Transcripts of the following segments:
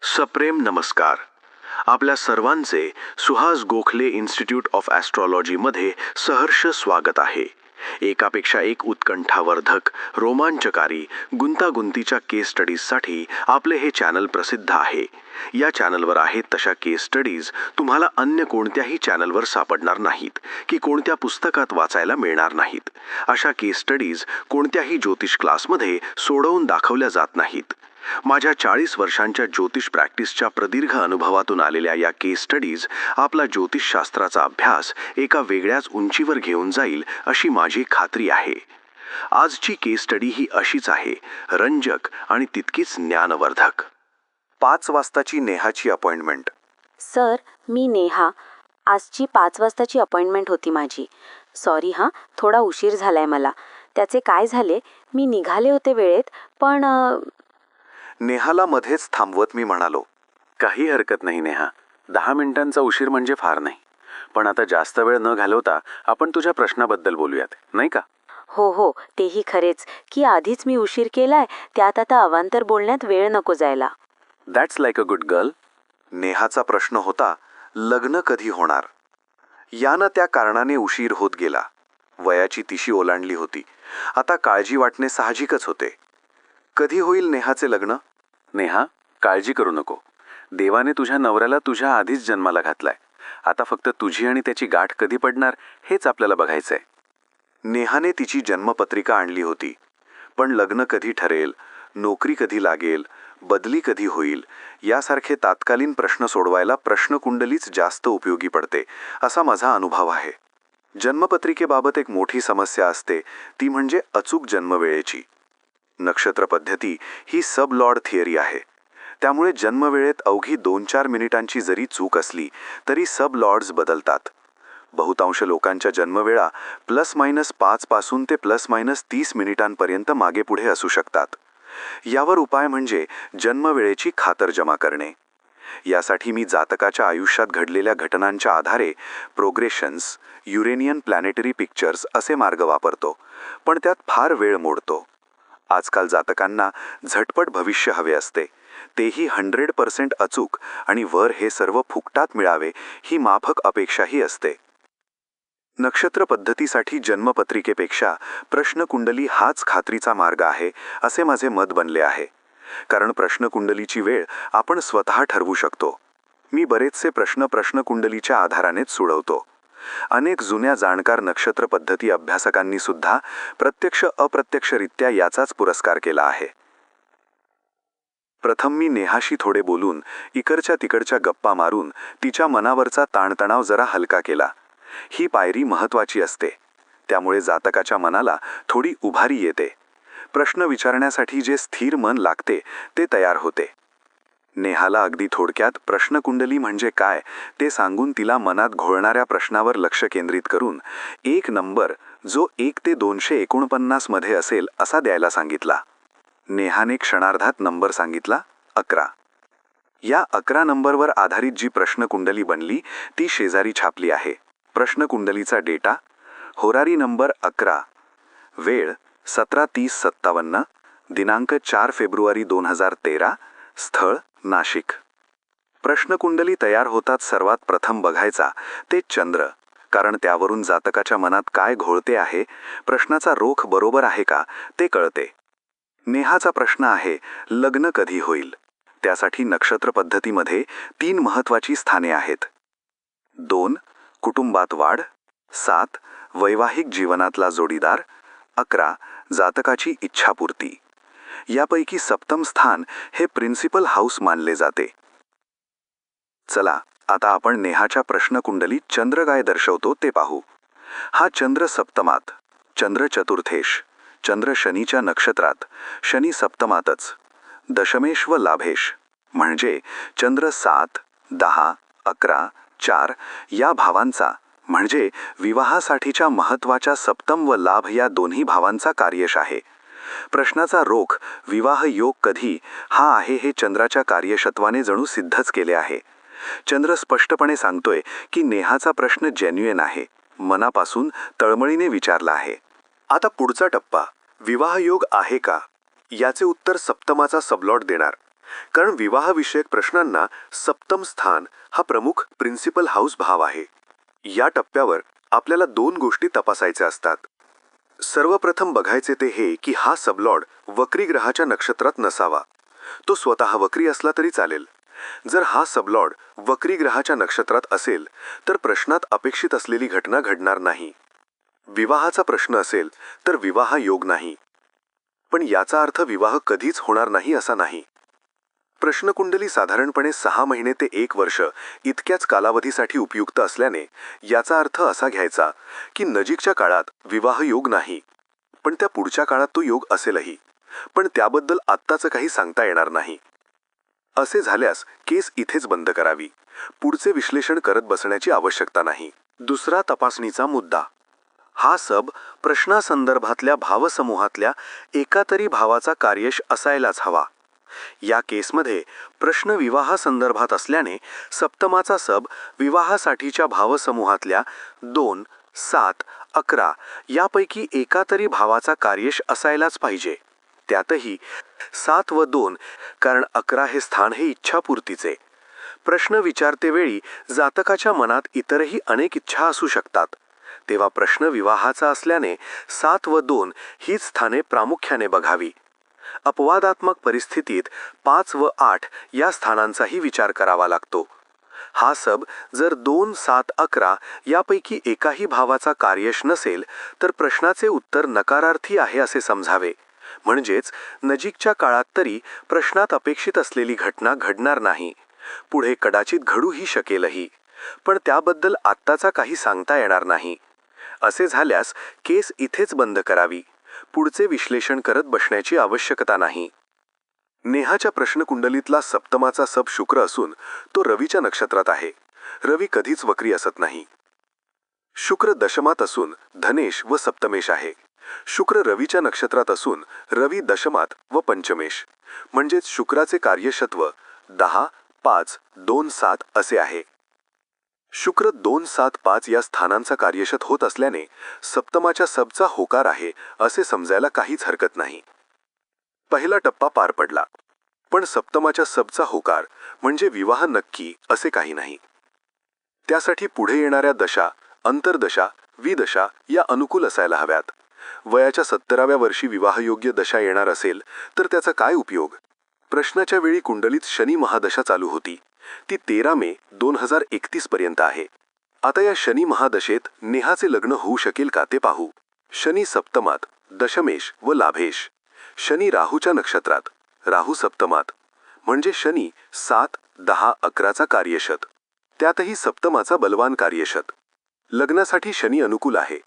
सप्रेम नमस्कार. आपल्या सर्वांचे सुहास गोखले इन्स्टिट्यूट ऑफ ॲस्ट्रॉलॉजीमध्ये सहर्ष स्वागत आहे. एकापेक्षा एक उत्कंठावर्धक, रोमांचकारी, गुंतागुंतीच्या केस स्टडीजसाठी आपले हे चॅनल प्रसिद्ध आहे. या चॅनलवर आहेत तशा केस स्टडीज तुम्हाला अन्य कोणत्याही चॅनलवर सापडणार नाहीत की कोणत्या पुस्तकात वाचायला मिळणार नाहीत. अशा केस स्टडीज कोणत्याही ज्योतिष क्लासमध्ये सोडवून दाखवल्या जात नाहीत. माझ्या 40 वर्षांच्या ज्योतिष प्रॅक्टिसच्या प्रदीर्घ अनुभवातून आलेल्या या केस स्टडीज आपला ज्योतिषशास्त्राचा अभ्यास एका वेगळ्याच उंचीवर घेऊन जाईल अशी माझी खात्री आहे. आजची केस स्टडी ही अशीच आहे, रंजक आणि तितकीच ज्ञानवर्धक. 5 वाजताची नेहाची अपॉइंटमेंट. सर, मी नेहा. आजची 5 वाजताची अपॉइंटमेंट होती माझी. सॉरी हां, थोडा उशीर झालाय मला. त्याचे काय झाले, मी निघाले होते वेळेत, पण नेहाला मध्येच थांबवत मी म्हणालो, काही हरकत नाही नेहा. 10 मिनिटांचा उशीर म्हणजे फार नाही. पण आता जास्त वेळ न घालवता आपण तुझ्या प्रश्नाबद्दल बोलूयात, नाही का? हो, तेही खरेच की आधीच मी उशीर केलाय, त्यात आता अवांतर बोलण्यात वेळ नको जायला. That's like a good girl. नेहाचा प्रश्न होता, लग्न कधी होणार? यानं त्या कारणाने उशीर होत गेला. वयाची तिशी ओलांडली होती. आता काळजी वाटणे साहजिकच होते. कधी होईल नेहाचे लग्न? नेहा, काळजी करू नको. देवाने तुझ्या नवऱ्याला तुझ्या आधीच जन्माला घातलाय. आता फक्त तुझी आणि त्याची गाठ कधी पडणार हेच आपल्याला बघायचंय. नेहाने तिची जन्मपत्रिका आणली होती. पण लग्न कधी ठरेल, नोकरी कधी लागेल, बदली कधी होईल यासारखे तात्कालीन प्रश्न सोडवायला प्रश्नकुंडलीच जास्त उपयोगी पडते, असा माझा अनुभव आहे. जन्मपत्रिकेबाबत एक मोठी समस्या असते, ती म्हणजे अचूक जन्मवेळेची. नक्षत्र पद्धती ही सब लॉर्ड थिअरी आहे. त्यामुळे जन्मवेळेत अवघी 2-4 मिनिटांची जरी चूक असली तरी सब लॉर्ड्स बदलतात. बहुतांश लोकांच्या जन्मवेळा +-5 पासून ते +-30 मिनिटांपर्यंत मागे पुढे असू शकतात. यावर उपाय म्हणजे जन्मवेळेची खातरजमा करणे. यासाठी मी जातकाच्या आयुष्यात घडलेल्या घटनांच्या आधारे प्रोग्रेशन्स, युरेनियन प्लॅनेटरी पिक्चर्स असे मार्ग वापरतो, पण त्यात फार वेळ मोडतो. आजकाल जातकांना झटपट भविष्य हवे असते, तेही 100% अचूक, आणि वर हे सर्व फुकटात मिळावे ही माफक अपेक्षाही असते. नक्षत्र पद्धतीसाठी जन्मपत्रिकेपेक्षा प्रश्नकुंडली हाच खात्रीचा मार्ग आहे असे माझे मत बनले आहे. कारण प्रश्नकुंडलीची वेळ आपण स्वतः ठरवू शकतो. मी बरेचसे प्रश्न प्रश्नकुंडलीच्या आधारानेच सोडवतो. अनेक जुन्या जाणकार नक्षत्र पद्धती अभ्यासकांनी सुद्धा प्रत्यक्ष अप्रत्यक्षरित्या याचाच पुरस्कार केला आहे. प्रथम मी नेहाशी थोडे बोलून, इकडच्या तिकडच्या गप्पा मारून तिच्या मनावरचा ताणतणाव जरा हलका केला. ही पायरी महत्त्वाची असते. त्यामुळे जातकाच्या मनाला थोडी उभारी येते. प्रश्न विचारण्यासाठी जे स्थिर मन लागते ते तयार होते. नेहाला अगदी थोडक्यात प्रश्नकुंडली म्हणजे काय ते सांगून तिला मनात घोळणाऱ्या प्रश्नावर लक्ष केंद्रित करून एक नंबर जो 1 ते 249 मध्ये असेल असा द्यायला सांगितला. नेहाने क्षणार्धात नंबर सांगितला, 11. या 11 नंबरवर आधारित जी प्रश्नकुंडली बनली ती शेजारी छापली आहे. प्रश्नकुंडलीचा डेटा: होरारी नंबर 11, वेळ 17:30-57, दिनांक 4 फेब्रुवारी 2013, स्थळ नाशिक. प्रश्नकुंडली तयार होतात सर्वात प्रथम बघायचा ते चंद्र, कारण त्यावरून जातकाच्या मनात काय घोळते आहे, प्रश्नाचा रोख बरोबर आहे का ते कळते. नेहाचा प्रश्न आहे, लग्न कधी होईल? त्यासाठी नक्षत्र पद्धतीमध्ये 3 महत्त्वाची स्थाने आहेत. 2 कुटुंबात वाढ, 7 वैवाहिक जीवनातला जोडीदार, 11 जातकाची इच्छापूर्ती. यापैकी 7म स्थान हे प्रिन्सिपल हाऊस मानले जाते. चला आता आपण नेहाच्या प्रश्नकुंडलीत चंद्र काय दर्शवतो ते पाहू. हा चंद्र सप्तमात, चंद्र चतुर्थेश, चंद्र शनीच्या नक्षत्रात, शनी सप्तमातच, दशमेश व लाभेश म्हणजे चंद्र 7, 10, 11, 4 या भावांचा, म्हणजे विवाहासाठीच्या महत्त्वाच्या सप्तम व लाभ या दोन्ही भावांचा कार्यश आहे. प्रश्नाचा रोख विवाह योग कधी हा आहे हे चंद्राच्या कार्यशत्वाने जणू सिद्धच केले आहे. चंद्र स्पष्टपणे सांगतोय की नेहाचा प्रश्न जेन्युइन आहे, मनापासून तळमळीने विचारला आहे. आता पुढचा टप्पा, विवाह योग आहे का याचे उत्तर सप्तमाचा सबलॉट देणार. कारण विवाहविषयक प्रश्नांना सप्तम स्थान हा प्रमुख प्रिन्सिपल हाऊस भाव आहे. या टप्प्यावर आपल्याला 2 गोष्टी तपासायच्या असतात. सर्वप्रथम बघायचे ते हे की हा सबलॉर्ड वक्री ग्रहाच्या नक्षत्रात नसावा. तो स्वतः वक्री असला तरी चालेल. जर हा सबलॉर्ड वक्री ग्रहाच्या नक्षत्रात असेल तर प्रश्नात अपेक्षित असलेली घटना घडणार नाही. विवाहाचा प्रश्न असेल तर विवाह योग नाही. पण याचा अर्थ विवाह कधीच होणार नाही असा नाही. प्रश्नकुंडली साधारणपणे 6 महिने ते 1 वर्ष इतक्याच कालावधीसाठी उपयुक्त असल्याने याचा अर्थ असा घ्यायचा की नजीकच्या काळात विवाह योग नाही, पण त्या पुढच्या काळात तो योग असेलही, पण त्याबद्दल आत्ताचं काही सांगता येणार नाही. असे झाल्यास केस इथेच बंद करावी. पुढचे विश्लेषण करत बसण्याची आवश्यकता नाही. दुसरा तपासणीचा मुद्दा. हा सब प्रश्नासंदर्भातल्या भावसमूहातल्या एका तरी भावाचा कार्यश असायलाच हवा. या केसमध्ये प्रश्न विवाहासंदर्भात असल्याने सप्तमाचा सब विवाहासाठीच्या भावसमूहातल्या 2, 7, 11 यापैकी एका तरी भावाचा कार्यश असायलाच पाहिजे. त्यातही 7 व 2, कारण 11 हे स्थान हे इच्छापूर्तीचे. प्रश्न विचारतेवेळी जातकाच्या मनात इतरही अनेक इच्छा असू शकतात. तेव्हा प्रश्न विवाहाचा असल्याने 7 व 2 हीच स्थाने प्रामुख्याने बघावी. अपवादात्मक परिस्थितीत 5 व 8 या स्थानांचाही विचार करावा लागतो. हा सब जर 2, 7, 11 यापैकी एकाही भावाचा कार्यश नसेल तर प्रश्नाचे उत्तर नकारार्थी आहे असे समजावे. म्हणजेच नजीकच्या काळात तरी प्रश्नात अपेक्षित असलेली घटना घडणार नाही. पुढे कदाचित घडूही शकेलही, पण त्याबद्दल आत्ताचा काही सांगता येणार नाही. असे झाल्यास केस इथेच बंद करावी. पुढचे विश्लेषण करत बसण्याची आवश्यकता नाही. नेहाच्या प्रश्नकुंडलीतला सप्तमाचा सब शुक्र असून तो रवीच्या नक्षत्रात आहे. रवी कधीच वक्री असत नाही. शुक्र दशमात असून धनेश व सप्तमेश आहे. शुक्र रवीच्या नक्षत्रात असून रवी दशमात व पंचमेश. म्हणजेच शुक्राचे कार्यशत्व 10, 5, 2, 7 असे आहे. शुक्र 2, 7, 5 या स्थानांचा कार्यशत होत असल्याने सप्तमाच्या सबचा होकार आहे असे समजायला काहीच हरकत नाही. पहिला टप्पा पार पडला. पण सप्तमाच्या सबचा होकार म्हणजे विवाह नक्की असे काही नाही. त्यासाठी पुढे येणाऱ्या दशा, अंतर्दशा, विदशा या अनुकूल असायला हव्यात. वयाच्या 70व्या वर्षी विवाहयोग्य दशा येणार असेल तर त्याचा काय उपयोग? प्रश्नाच्या वेळी कुंडलीत शनी महादशा चालू होती. ती 13 मे 2031 पर्यंत आहे. आता या शनी महादशेत नेहाचे लग्न होऊ शकेल का ते पाहू. शनी सप्तमात, दशमेश व लाभेश. शनी राहूच्या नक्षत्रात, राहू सप्तमात. म्हणजे शनी 7, 10, 11चा कार्यशत. त्यातही सप्तमाचा बलवान कार्यशत. लग्नासाठी शनी अनुकूल आहे,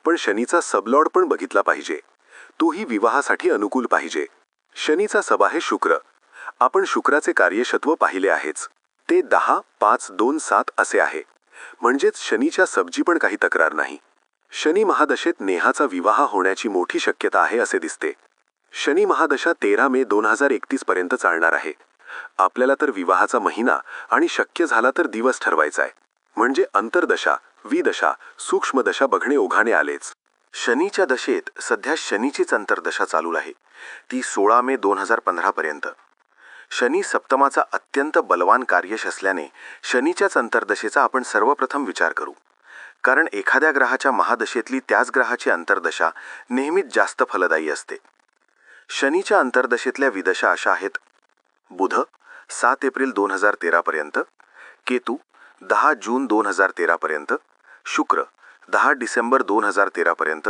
पण शनीचा सबलॉर्ड पण बघितला पाहिजे. तोही विवाहासाठी अनुकूल पाहिजे. शनीचा सब आहे शुक्र. आपण शुक्राचे कार्यशत्व पाहिले आहेच. ते 10, 5, 2, 7 असे आहे. म्हणजेच शनीच्या सबजी पण काही तक्रार नाही. शनी महादशेत नेहाचा विवाह होण्याची मोठी शक्यता आहे असे दिसते. शनी महादशा 13 मे 2031 पर्यंत चालणार आहे. आपल्याला तर विवाहाचा महिना आणि शक्य झाला तर दिवस ठरवायचा आहे. म्हणजे अंतर्दशा, विदशा, सूक्ष्मदशा बघणे ओघाने आलेच. शनीच्या दशेत सध्या शनीचीच अंतर्दशा चालू आहे. ती 16 मे 2015 पर्यंत. शनी सप्तमाचा अत्यंत बलवान कार्यश असल्याने शनीच्याच अंतर्दशेचा आपण सर्वप्रथम विचार करू. कारण एखाद्या ग्रहाच्या महादशेतली त्याच ग्रहाची अंतर्दशा नेहमीच जास्त फलदायी असते. शनीच्या अंतर्दशेतल्या विदशा अशा आहेत: बुध 7 एप्रिल 2013 पर्यंत, केतू 10 जून 2013 पर्यंत, शुक्र 10 डिसेंबर 2013 पर्यंत,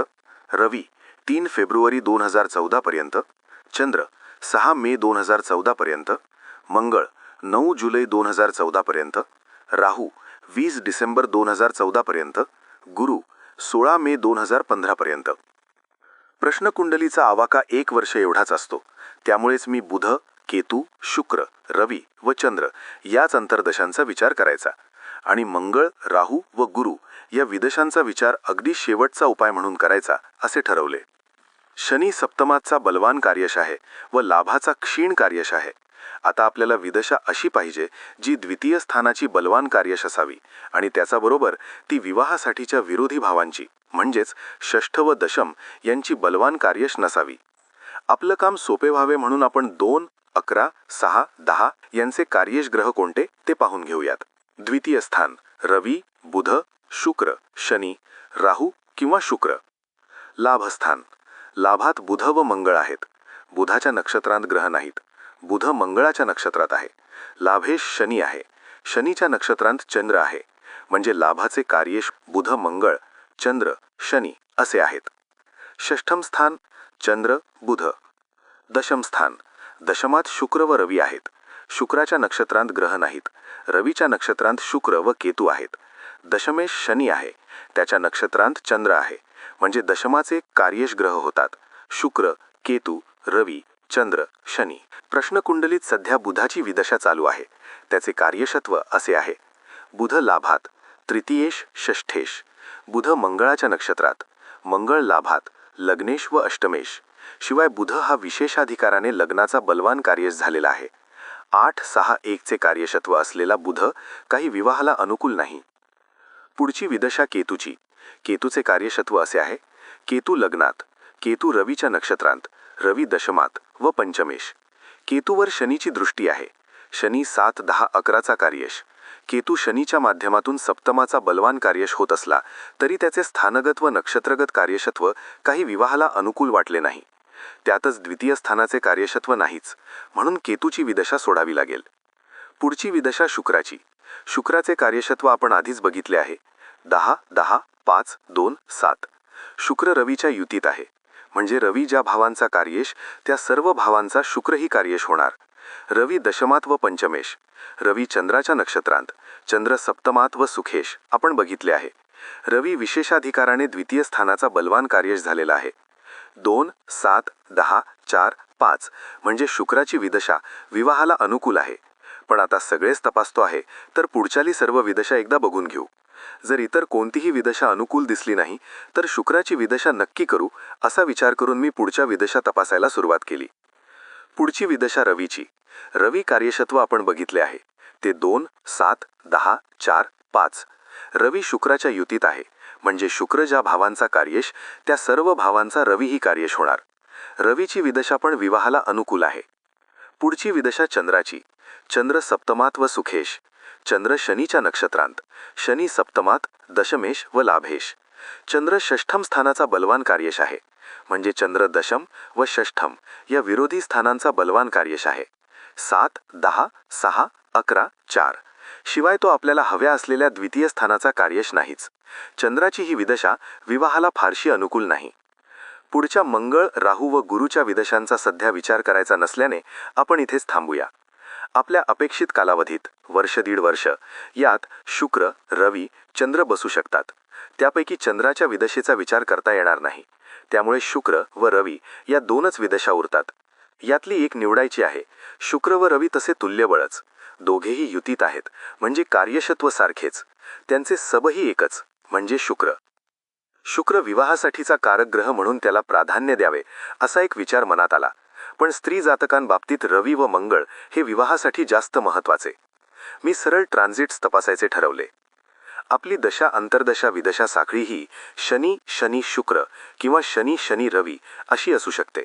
रवी 3 फेब्रुवारी 2014 पर्यंत, चंद्र 6 मे 2014 पर्यंत, मंगळ 9 जुलै 2014 पर्यंत, राहू 20 डिसेंबर 2014 पर्यंत, गुरु 16 मे 2015 पर्यंत. प्रश्नकुंडलीचा आवाका 1 वर्ष एवढाच असतो. त्यामुळेच मी बुध, केतू, शुक्र, रवी व चंद्र याच अंतर्दशांचा विचार करायचा आणि मंगळ, राहू व गुरु या विदशांचा विचार अगदी शेवटचा उपाय म्हणून करायचा असे ठरवले. शनी सप्तमाचा बलवान कार्यश आहे व लाभाचा क्षीण कार्यश आहे. आता आपल्याला विदशा अशी पाहिजे जी द्वितीय स्थानाची बलवान कार्यश असावी आणि त्याच्याबरोबर ती विवाहासाठीच्या विरोधी भावांची म्हणजेच षष्ठ व दशम यांची बलवान कार्यश नसावी. आपलं काम सोपे व्हावे म्हणून आपण 2, 11, 6, 10 यांचे कार्येश ग्रह कोणते ते पाहून घेऊयात. द्वितीय स्थान रवी, बुध, शुक्र, शनी, राहू किंवा शुक्र. लाभस्थान लाभात बुध व मंगळ आहेत. बुधाच्या नक्षत्रांत ग्रह नाहीत. बुध मंगळाच्या नक्षत्रात आहे. लाभेश शनी आहे. शनीच्या नक्षत्रांत चंद्र आहे. म्हणजे लाभाचे कार्येश बुध, मंगळ, चंद्र, शनी असे आहेत. षष्ठम स्थान चंद्र, बुध. दशम स्थान दशमात शुक्र व रवी आहेत. शुक्राच्या नक्षत्रांत ग्रह नाहीत. रवीच्या नक्षत्रांत शुक्र व केतू आहेत. दशमेश शनी आहे. त्याच्या नक्षत्रांत चंद्र आहे. म्हणजे दशमाचे कार्येश ग्रह होतात शुक्र, केतू, रवी, चंद्र, शनी. प्रश्नकुंडलीत सध्या बुधाची विदशा चालू आहे. त्याचे कार्यशत्व असे आहे. बुध लाभात, तृतीयेश, षष्ठेश. बुध मंगळाच्या नक्षत्रात, मंगळ लाभात, लग्नेश व अष्टमेश. शिवाय बुध हा विशेषाधिकाराने लग्नाचा बलवान कार्येश झालेला आहे. 8, 6, 1चे कार्यशत्व असलेला बुध काही विवाहाला अनुकूल नाही. पुढची विदशा केतूची. केतूचे कार्यशत्व असे आहे. केतू लग्नात, केतू रवीच्या नक्षत्रांत, रवी दशमात व पंचमेश. केतूवर शनीची दृष्टी आहे. शनी 7, 10, 11चा कार्येश. केतू शनीच्या माध्यमातून सप्तमाचा बलवान कार्येश होत असला तरी त्याचे स्थानगत व नक्षत्रगत कार्यशत्व काही विवाहाला अनुकूल वाटले नाही. त्यातच द्वितीय स्थानाचे कार्यशत्व नाहीच, म्हणून केतूची विदशा सोडावी लागेल. पुढची विदशा शुक्राची. शुक्राचे कार्यशत्व आपण आधीच बघितले आहे. 10, 10, 5, 2, 7. शुक्र रवीच्या युतीत आहे. म्हणजे रवी ज्या भावांचा कार्येश त्या सर्व भावांचा शुक्रही कार्येश होणार. रवी दशमात व पंचमेश. रवी चंद्राच्या नक्षत्रांत, चंद्र सप्तमात व सुखेश आपण बघितले आहे. रवी विशेषाधिकाराने द्वितीय स्थानाचा बलवान कार्येश झालेला आहे. 2, 7, 10, 4, 5 म्हणजे शुक्राची विदशा विवाहाला अनुकूल आहे. पण आता सगळेच तपासतो आहे तर पुढच्याली सर्व विदशा एकदा बघून घेऊ. जर इतर कोणतीही विदशा अनुकूल दिसली नाही तर शुक्राची विदशा नक्की करू असा विचार करून मी पुढच्या विदशा तपासायला सुरुवात केली. पुढची विदशा रवीची. रवी कार्यशत्व आपण बघितले आहे. ते 2, 7, 10, 4, 5. रवी शुक्राच्या युतीत आहे. म्हणजे शुक्र ज्या भावांचा कार्येश त्या सर्व भावांचा रवीही कार्येश होणार. रवीची विदशा पण विवाहाला अनुकूल आहे. पुढची विदशा चंद्राची. चंद्र सप्तमात व सुखेश. चंद्र शनीच्या नक्षत्रांत, शनी सप्तमात, दशमेश व लाभेश. चंद्र षष्ठम स्थानाचा बलवान कार्येश आहे. म्हणजे चंद्र दशम व षष्ठम या विरोधी स्थानांचा बलवान कार्येश आहे. 7, 10, 6, 11, 4. शिवाय तो आपल्याला हव्या असलेल्या द्वितीय स्थानाचा कार्येश नाहीच. चंद्राची ही विदशा विवाहाला फारशी अनुकूल नाही. पुढच्या मंगळ, राहू व गुरुच्या विदशांचा सध्या विचार करायचा नसल्याने आपण इथेच थांबूया. आपल्या अपेक्षित कालावधीत वर्ष, 1.5 वर्ष यात शुक्र, रवी, चंद्र बसू शकतात. त्यापैकी चंद्राच्या विदशेचा विचार करता येणार नाही. त्यामुळे शुक्र व रवी या 2च विदशा उरतात. यातली एक निवडायची आहे. शुक्र व रवी तसे तुल्यबळच. दोघेही युतीत आहेत म्हणजे कार्यशत्व सारखेच. त्यांचे सबही एकच म्हणजे शुक्र. शुक्र विवाहासाठीचा कारक ग्रह म्हणून त्याला प्राधान्य द्यावे असा एक विचार मनात आला. पण स्त्री जातकांबाबतीत रवी व मंगळ हे विवाहासाठी जास्त महत्त्वाचे. मी सरळ ट्रान्झिट्स तपासायचे ठरवले. आपली दशा अंतर्दशा विदशा साखळी ही शनी शनी शुक्र किंवा शनी शनी रवी अशी असू शकते.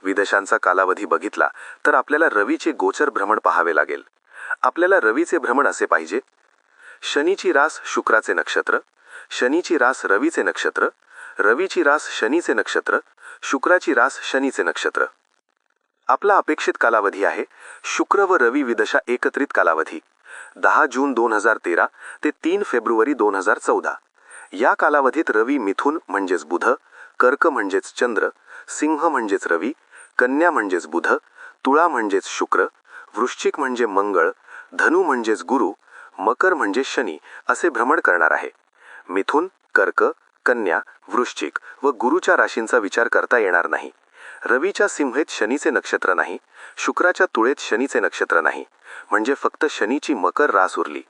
विदशांचा कालावधी बघितला तर आपल्याला रवीचे गोचर भ्रमण पाहावे लागेल. आपल्याला रवीचे भ्रमण असे पाहिजे: शनीची रास शुक्राचे नक्षत्र, शनीची रास रवीचे नक्षत्र, रवीची रास शनीचे नक्षत्र, शुक्राची रास शनीचे नक्षत्र. आपला अपेक्षित कालावधी आहे शुक्र व रवी विदशा एकत्रित कालावधी 10 जून 2013 ते 3 फेब्रुवारी 2014. या कालावधीत रवी मिथुन म्हणजेच बुध, कर्क म्हणजेच चंद्र, सिंह म्हणजेच रवी, कन्या म्हणजेच बुध, तुळा म्हणजेच शुक्र, वृश्चिक म्हणजे मंगळ, धनु म्हणजेच गुरु, मकर म्हणजे शनी असे भ्रमण करणार आहे. मिथुन, कर्क, कन्या, वृश्चिक व गुरुच्या राशींचा विचार करता येणार नाही. रवीच्या सिंहेत शनीचे नक्षत्र नाही, शुक्राच्या तुळेत शनीचे नक्षत्र नाही. म्हणजे फक्त शनीची मकर रास उरली.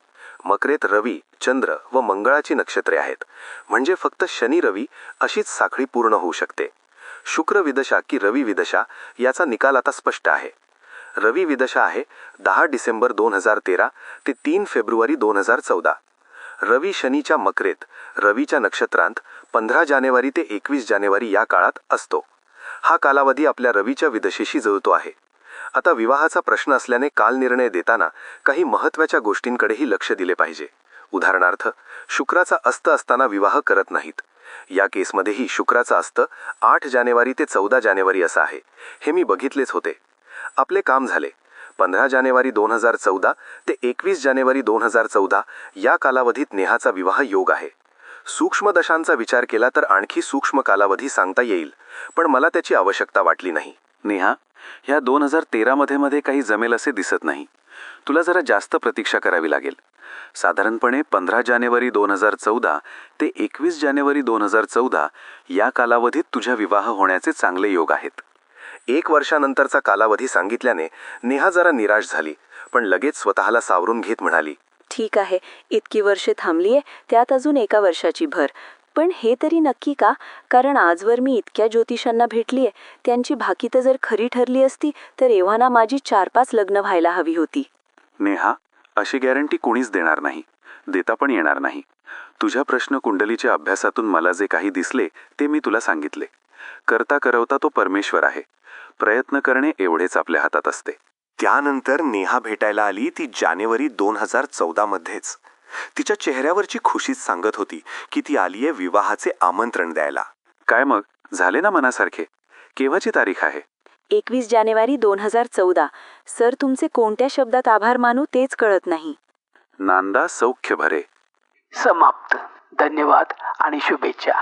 मकरेत रवी, चंद्र व मंगळाची नक्षत्रे आहेत. म्हणजे फक्त शनी रवी अशीच साखळी पूर्ण होऊ शकते. शुक्र विदशा की रवी विदशा याचा निकाल आता स्पष्ट आहे. रवी विदशा आहे 10 डिसेंबर 2013 ते 3 फेब्रुवारी 2014. रवी शनीच्या मकरेत, रवीच्या नक्षत्रांत 15 जानेवारी ते 21 जानेवारी या काळात असतो. हा कालावधी आपल्या रवीच्या विदशेशी जुळतो आहे. आता विवाहाचा प्रश्न असल्याने काल निर्णय देताना काही महत्त्वाच्या गोष्टींकडेही लक्ष दिले पाहिजे. उदाहरणार्थ, शुक्राचा अस्त असताना विवाह करत नाहीत. या केसमध्येही शुक्राचा अस्त 8 जानेवारी ते 14 जानेवारी असा आहे. हे मी बघितलेच होते. आपले काम झाले. 15 जानेवारी 2014 ते 21 जानेवारी 2014 या कालावधीत नेहाचा विवाह योग आहे. सूक्ष्म दशांचा विचार केला तर आणखी सूक्ष्म कालावधी सांगता येईल, पण मला त्याची आवश्यकता वाटली नाही. नेहा, ह्या 2013 मध्ये काही जमेल असे दिसत नाही. तुला जरा जास्त प्रतीक्षा करावी लागेल. साधारणपणे 15 जानेवारी 2014 ते 21 जानेवारी 2014 या कालावधीत तुझ्या विवाह होण्याचे चांगले योग आहेत. 1 वर्षानंतरचा कालावधी सांगितल्याने नेहा जरा निराश झाली, पण लगेच स्वतःला सावरून घेत म्हणाली, ठीक आहे, इतकी वर्षे थांबलीये, त्यात अजून 1 वर्षाची भर. पण हे तरी नक्की का? कारण आजवर मी इतक्या ज्योतिषांना भेटलीये, त्यांची भाकीतं जर खरी ठरली असती तर एव्हाना माझी 4-5 लग्न व्हायला हवी होती. नेहा, अशी गॅरंटी कोणीच देणार नाही, देता पण येणार नाही. तुझ्या प्रश्न कुंडलीच्या अभ्यासातून मला जे काही दिसले ते मी तुला सांगितले. करता करवता तो परमेश्वर आहे. प्रयत्न करणे एवढेच आपल्या हातात असते. त्यानंतर नेहा भेटायला आली ती जानेवारी 2014 मध्येच. तिच्या चेहऱ्यावरची खुशीच सांगत होती की ती आलीये विवाहाचे आमंत्रण द्यायला. काय मग, झाले ना मनासारखे? केव्हाची तारीख आहे? 21 जानेवारी 2014. सर, तुमचे कोणत्या शब्दात आभार मानू तेच कळत नाही. नांदा सौख्य भरे. समाप्त. धन्यवाद आणि शुभेच्छा.